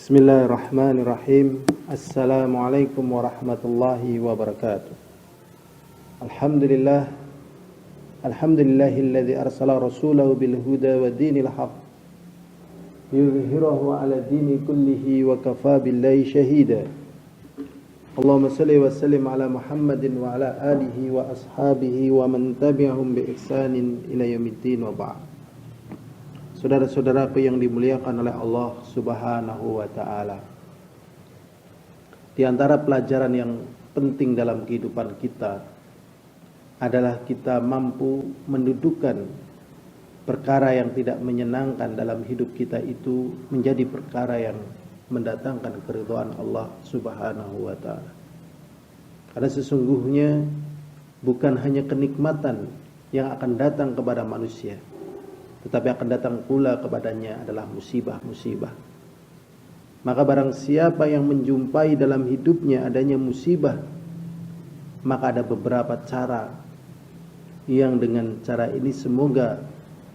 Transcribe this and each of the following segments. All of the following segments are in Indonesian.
Bismillahirrahmanirrahim. Assalamualaikum warahmatullahi wabarakatuh. Alhamdulillahilladzi arsala rasulahu bil huda wa dinil haqq yuzhirahu 'ala dini kullihi wa kafa billahi shahida. Allahumma salli wa sallim ala Muhammadin wa ala alihi wa ashabihi wa man tabi'ahum bi ihsanin ila yaumiddin wa ba'd. Saudara-saudaraku yang dimuliakan oleh Allah Subhanahu wa ta'ala, di antara pelajaran yang penting dalam kehidupan kita adalah kita mampu mendudukan perkara yang tidak menyenangkan dalam hidup kita itu menjadi perkara yang mendatangkan keridhaan Allah Subhanahu wa ta'ala. Karena sesungguhnya bukan hanya kenikmatan yang akan datang kepada manusia, tetapi akan datang pula kepadanya adalah musibah-musibah. Maka barang siapa yang menjumpai dalam hidupnya adanya musibah, maka ada beberapa cara yang dengan cara ini semoga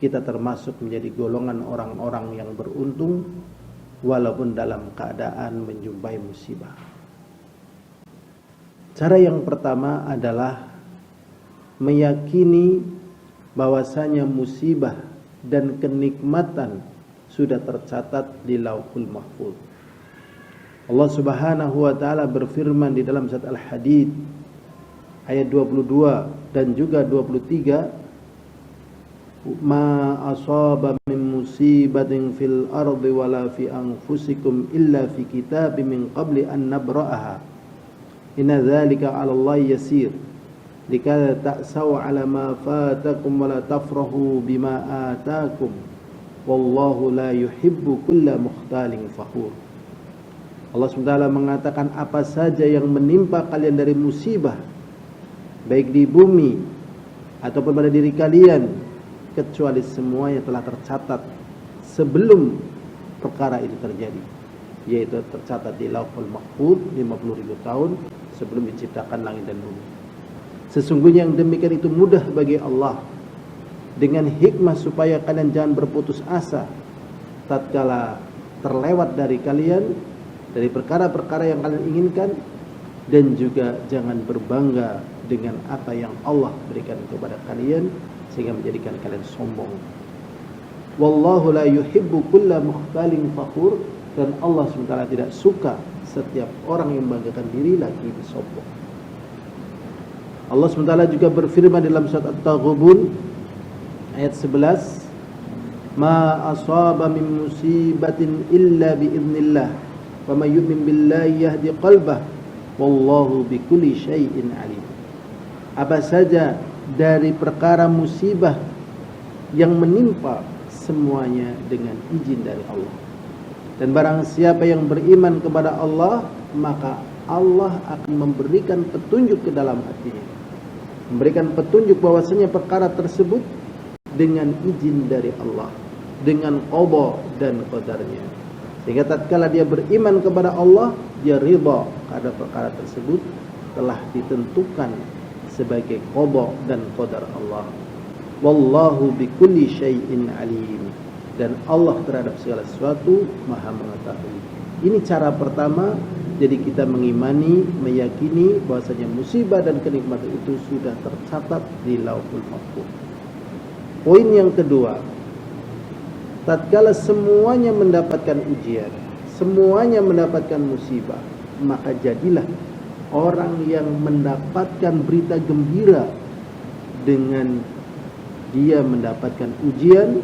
kita termasuk menjadi golongan orang-orang yang beruntung walaupun dalam keadaan menjumpai musibah. Cara yang pertama adalah meyakini bahwasanya musibah dan kenikmatan sudah tercatat di Lauhul Mahfuz. Allah Subhanahu wa ta'ala berfirman di dalam surat Al-Hadid ayat 22 dan juga 23, ma asaba min musibatin fil ardi wala fi anfusikum illa fi kitabim min qabli an nabra'aha inna dzalika 'ala Allahi yasir likala ta'saw 'ala ma fatakum wa la tafrahu bima atakum wallahu la yuhibbu kulla mukhtalin fakhur. Allah SWT mengatakan apa saja yang menimpa kalian dari musibah baik di bumi ataupun pada diri kalian, kecuali semuanya telah tercatat sebelum perkara itu terjadi, yaitu tercatat di Lauhul Mahfuz 50.000 tahun sebelum diciptakan langit dan bumi. Sesungguhnya yang demikian itu mudah bagi Allah, dengan hikmah supaya kalian jangan berputus asa tatkala terlewat dari kalian dari perkara-perkara yang kalian inginkan, dan juga jangan berbangga dengan apa yang Allah berikan kepada kalian sehingga menjadikan kalian sombong. Wallahu la yuhibbu kulla mukhtalin fakhur, dan Allah SWT tidak suka setiap orang yang membanggakan diri lagi sombong. Allah SWT juga berfirman dalam surat At-Taghabun ayat 11, ma asaba min musibatin illa biiznillah wa may yu'min billahi yahdi qalbah wallahu bikulli syai'in alim. Apa saja dari perkara musibah yang menimpa semuanya dengan izin dari Allah. Dan barang siapa yang beriman kepada Allah, maka Allah akan memberikan petunjuk ke dalam hatinya, memberikan petunjuk bahwasanya perkara tersebut dengan izin dari Allah, dengan qada dan qadarnya. Sehingga tatkala dia beriman kepada Allah, dia ridha karena perkara tersebut telah ditentukan sebagai qada dan qadar Allah. Wallahu bikulli syai'in alim, dan Allah terhadap segala sesuatu maha mengetahui. Ini cara pertama. Jadi kita mengimani, meyakini bahwasanya musibah dan kenikmatan itu sudah tercatat di Lauhul Mahfuz. Poin yang kedua, tatkala semuanya mendapatkan ujian, semuanya mendapatkan musibah, maka jadilah orang yang mendapatkan berita gembira dengan dia mendapatkan ujian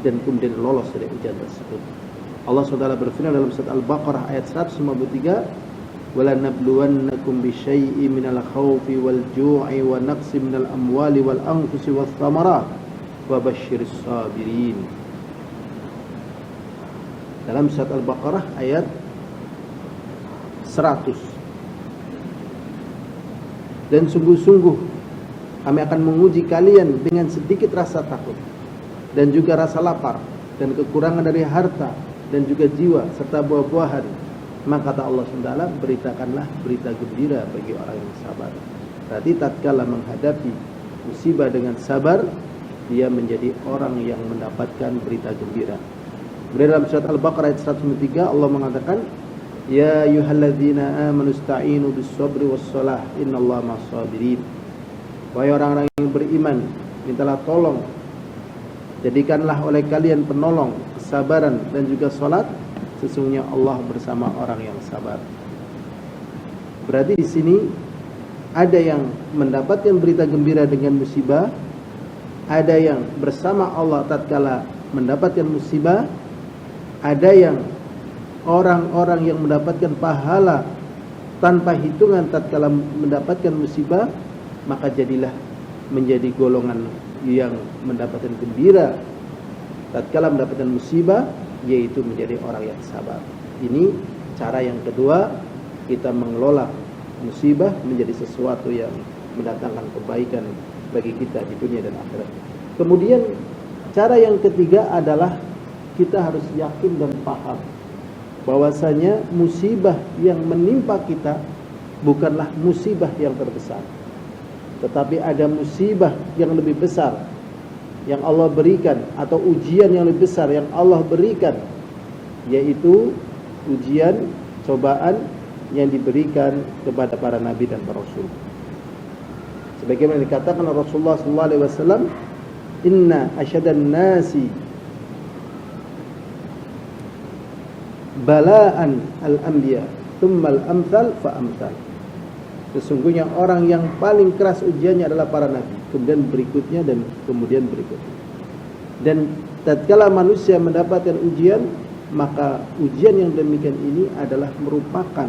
dan kemudian lolos dari ujian tersebut. Allah SWT berfirman dalam surat Al-Baqarah ayat 153, wala nabluwannakum bisyai'in minal khawfi wal ju'i wa naqsin minal amwali wal anfusi was thamarat wa basyiris sabirin. Dalam surat Al-Baqarah ayat 100, dan sungguh-sungguh kami akan menguji kalian dengan sedikit rasa takut dan juga rasa lapar dan kekurangan dari harta dan juga jiwa serta buah-buahan. Maka kata Allah SWT, beritakanlah berita gembira bagi orang yang sabar. Berarti tatkala menghadapi musibah dengan sabar, dia menjadi orang yang mendapatkan berita gembira. Kemudian dalam surat Al-Baqarah ayat 103 Allah mengatakan, ya ayyuhalladzina amanu ista'inu bis-sabri was-shalah innallaha ma'as-sabirin. Wahai orang-orang yang beriman, mintalah tolong, jadikanlah oleh kalian penolong kesabaran dan juga salat, sesungguhnya Allah bersama orang yang sabar. Berarti di sini ada yang mendapatkan berita gembira dengan musibah, ada yang bersama Allah tatkala mendapatkan musibah, ada yang orang-orang yang mendapatkan pahala tanpa hitungan tatkala mendapatkan musibah, maka jadilah menjadi golongan yang mendapatkan gembira tatkala mendapatkan musibah, yaitu menjadi orang yang sabar. Ini cara yang kedua kita mengelola musibah menjadi sesuatu yang mendatangkan kebaikan bagi kita di dunia dan akhirat. Kemudian cara yang ketiga adalah kita harus yakin dan paham bahwasanya musibah yang menimpa kita bukanlah musibah yang terbesar, tetapi ada musibah yang lebih besar yang Allah berikan, atau ujian yang lebih besar yang Allah berikan, yaitu ujian, cobaan yang diberikan kepada para nabi dan para rasul. Sebagaimana dikatakan oleh Rasulullah SAW, inna asyadan nasi bala'an al-anbiya thumma al-amthal fa-amthal. Sesungguhnya orang yang paling keras ujiannya adalah para nabi, kemudian berikutnya dan kemudian berikutnya. Dan tatkala manusia mendapatkan ujian, maka ujian yang demikian ini adalah merupakan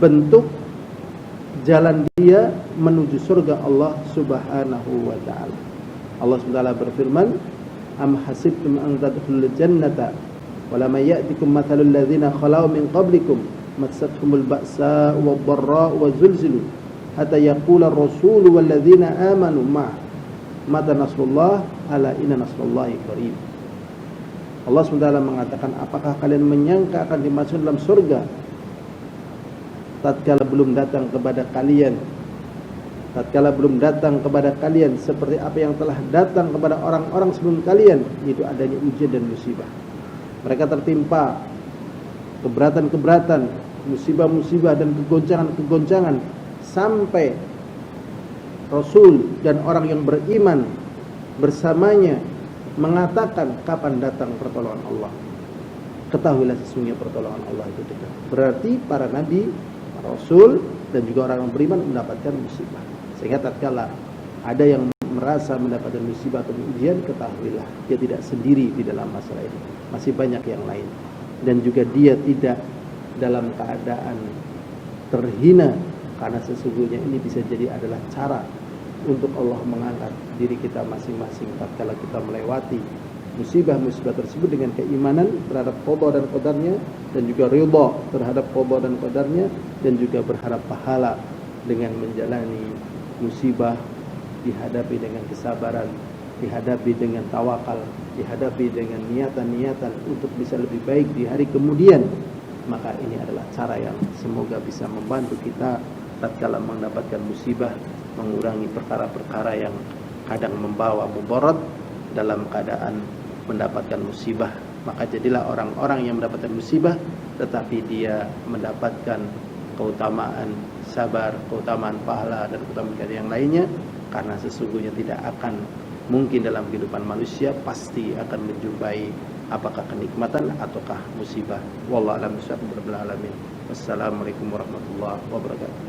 bentuk jalan dia menuju surga Allah Subhanahu wa taala. Allah Subhanahu wa taala berfirman, am hasibtum an tadkhulul jannata wa lam ya'tikum mathalul ladzina khalau min qablikum massatuhumul ba'sa wad-dharra wa zulzilu hatta yaqula ar-rasul wal ladzina amanu mata nasrullah ala inna nasrullahi qarib. Allah SWT mengatakan, apakah kalian menyangka akan dimasukkan dalam surga tatkala belum datang kepada kalian seperti apa yang telah datang kepada orang-orang sebelum kalian, yaitu adanya ujian dan musibah. Mereka tertimpa keberatan-keberatan, musibah-musibah dan kegoncangan-kegoncangan, sampai Rasul dan orang yang beriman bersamanya mengatakan, kapan datang pertolongan Allah? Ketahuilah sesungguhnya pertolongan Allah itu dekat. Berarti para nabi, para rasul dan juga orang yang beriman mendapatkan musibah. Sehingga tatkala ada yang merasa mendapatkan musibah atau ujian, ketahuilah dia tidak sendiri di dalam masalah ini. Masih banyak yang lain. Dan juga dia tidak dalam keadaan terhina, karena sesungguhnya ini bisa jadi adalah cara untuk Allah mengangkat diri kita masing-masing tatkala kita melewati musibah-musibah tersebut dengan keimanan terhadap qada dan qadarnya, dan juga ridha terhadap qada dan qadarnya, dan juga berharap pahala dengan menjalani musibah, dihadapi dengan kesabaran, dihadapi dengan tawakal, dihadapi dengan niatan-niatan untuk bisa lebih baik di hari kemudian. Maka ini adalah cara yang semoga bisa membantu kita tatkala mendapatkan musibah, mengurangi perkara-perkara yang kadang membawa mudarat dalam keadaan mendapatkan musibah. Maka jadilah orang-orang yang mendapatkan musibah tetapi dia mendapatkan keutamaan sabar, keutamaan pahala, dan keutamaan yang lainnya, karena sesungguhnya tidak akan mungkin dalam kehidupan manusia pasti akan menjumpai apakah kenikmatan ataukah musibah. Wallahu a'lam bishawab. Wassalamualaikum warahmatullahi wabarakatuh.